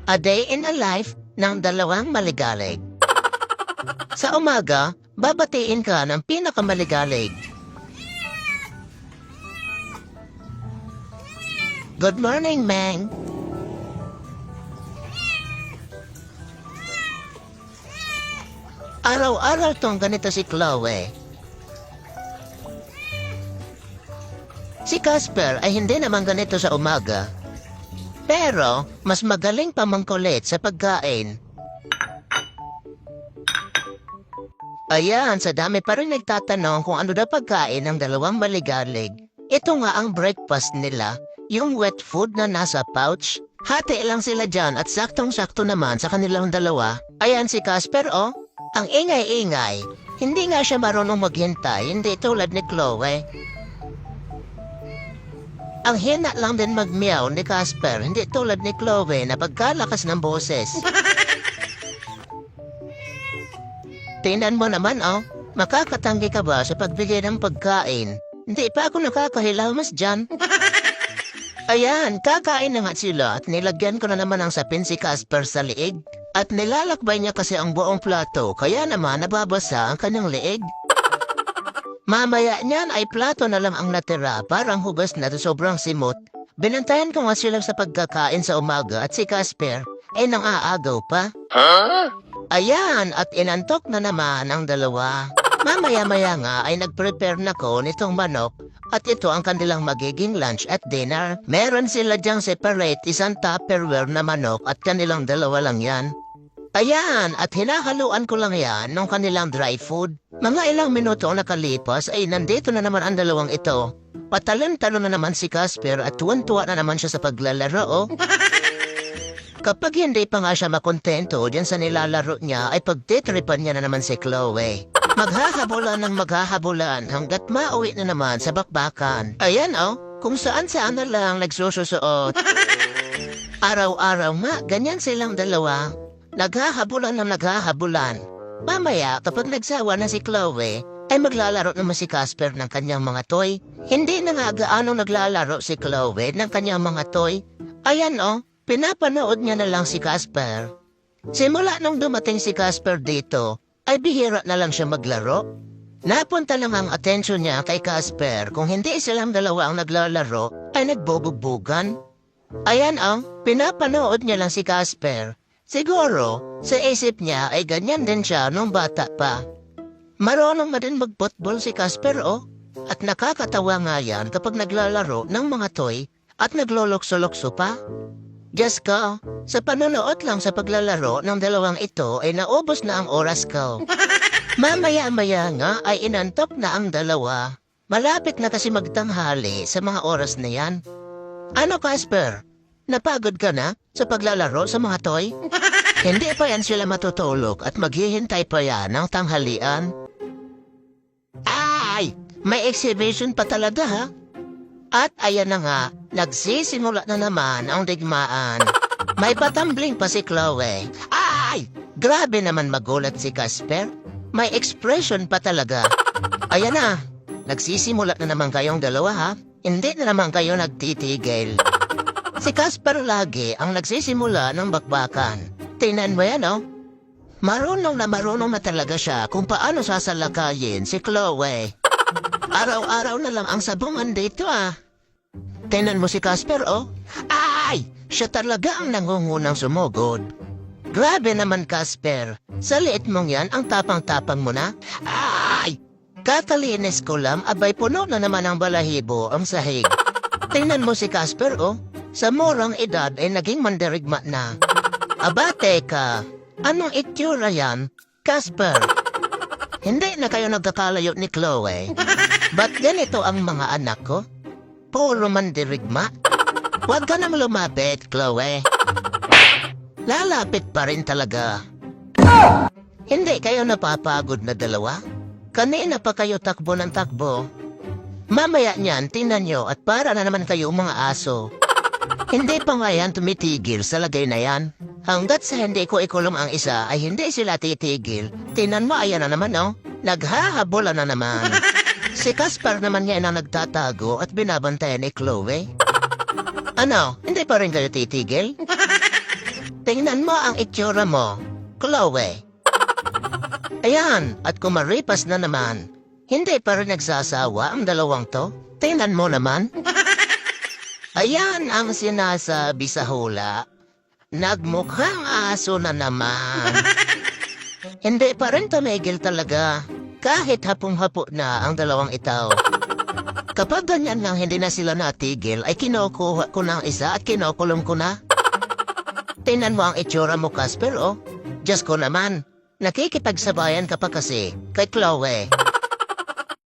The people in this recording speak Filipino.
A day in a life ng dalawang maligalig. Sa umaga, babatiin ka ng pinakamaligalig. Good morning, Mang. Araw-araw tong ganito si Chloe. Si Casper ay hindi naman ganito sa umaga. Pero, mas magaling pa mangkulit sa pagkain. Ayan, sa dami pa rin nagtatanong kung ano daw pagkain ng dalawang maligalig. Ito nga ang breakfast nila, yung wet food na nasa pouch. Hati lang sila dyan at saktong-sakto naman sa kanilang dalawa. Ayan si Casper, oh. Ang ingay-ingay. Hindi nga siya marunong maghintay, hindi tulad ni Chloe. Ang hina lang din mag-meow ni Casper, hindi tulad ni Chloe na pagkalakas ng boses. Tingnan mo naman, oh. Makakatanggi ka ba sa pagbigay ng pagkain? Hindi pa ako nakakahilamas dyan. Ayan, kakain na nga sila at nilagyan ko na naman ng sapin si Casper sa liig. At nilalakbay niya kasi ang buong plato, kaya naman nababasa ang kanyang liig. Mamaya niyan ay plato na lang ang natira, parang hugas na sobrang simot. Binantayan ko nga sila sa pagkakain sa umaga at si Casper ay nang-aagaw pa. Ayan, at inantok na naman ang dalawa. Mamaya-maya nga ay nag-prepare na ko nitong manok at ito ang kanilang magiging lunch at dinner. Meron sila dyang separate isang Tupperware na manok at kanilang dalawa lang yan. Ayan, at hinahaluan ko lang yan ng kanilang dry food. Mga ilang minuto ang nakalipas ay nandito na naman ang dalawang ito. Patalon-talon na naman si Casper at tuwan-tuwa na naman siya sa paglalaro, oh. Kapag hindi pa nga siya makontento dyan sa nilalaro niya ay pagtitripan niya na naman si Chloe. Maghahabulan ng maghahabulan hanggat mauwi na naman sa bakbakan. Ayan, oh, kung saan-saan na lang nagsususuot. Araw-araw nga, ganyan silang dalawa. Naghahabulan ng naghahabulan. Mamaya, kapag nagsawa na si Chloe, ay maglalaro naman si Casper ng kanyang mga toy. Hindi na nga gaano naglalaro si Chloe ng kanyang mga toy. Ayan, oh, pinapanood niya na lang si Casper. Simula nung dumating si Casper dito, ay bihira na lang siya maglaro. Napunta lang ang atensyon niya kay Casper kung hindi silang dalawa ang naglalaro, ay nagbubugbugan. Ayan, oh, pinapanood niya lang si Casper. Siguro, sa isip niya ay ganyan din siya nung bata pa. Marunong na din mag-football si Casper, oh. At nakakatawa nga yan kapag naglalaro ng mga toy at naglolokso-lokso pa. Diyos ko, sa panonood lang sa paglalaro ng dalawang ito ay naubos na ang oras ko. Mamaya-maya nga ay inantok na ang dalawa. Malapit na kasi magtanghali sa mga oras na yan. Ano, Casper? Napagod ka na sa paglalaro sa mga toy? Hindi pa yan sila matutulog at maghihintay pa yan ng tanghalian. Ay! May exhibition pa talaga, ha? At ayan na nga, nagsisimula na naman ang digmaan. May patambling pa si Chloe. Ay! Grabe naman magulat si Casper. May expression pa talaga. Ayan na, nagsisimula na naman kayong dalawa, ha? Hindi na naman kayo nagtitigil. Si Casper lagi ang nagsisimula ng bakbakan. Tingnan mo yan, oh. Marunong na talaga siya kung paano sasalakayin si Chloe. Araw-araw na lang ang sabungan dito, ah. Tingnan mo si Casper, oh. Ay! Siya talaga ang nangungunang sumugod. Grabe naman, Casper. Sa liit mong yan, ang tapang-tapang mo na. Ay! Kakalinis ko lang, abay puno na naman ang balahibo ang sahig. Tingnan mo si Casper, oh. Sa murang edad ay naging mandirigma na. Aba, teka. Anong itsura yan, Casper? Hindi na kayo nagkakalayo ni Chloe. Ba't ganito ang mga anak ko? Puro mandirigma? Huwag ka nang lumapit, Chloe. Lalapit pa rin talaga. Hindi kayo napapagod na dalawa? Kanina pa kayo takbo ng takbo. Mamaya niyan, tingnan nyo at para na naman kayo mga aso. Hindi pa nga yan tumitigil sa lagay na yan. Hanggat sa hindi ko ikulong ang isa ay hindi sila titigil. Tingnan mo, ayan na naman, oh. Naghahabola na naman. Si Casper naman yan ang nagtatago at binabantayan ni Chloe. Ano, hindi pa rin kayo titigil? Tingnan mo ang itsura mo, Chloe. Ayan, at kumaripas na naman. Hindi pa rin nagsasawa ang dalawang to. Tingnan mo naman. Ayan ang sinasabi sa hula. Nagmukhang aso na naman. Hindi pa rin tumigil talaga. Kahit hapong-hapo na ang dalawang itaw. Kapag ganyan lang hindi na sila natigil, ay kinukuha ko ng isa at kinukulong ko na. Tingnan mo ang itsura mo, Casper, oh. Diyos ko naman, nakikipagsabayan ka pa kasi kay Chloe.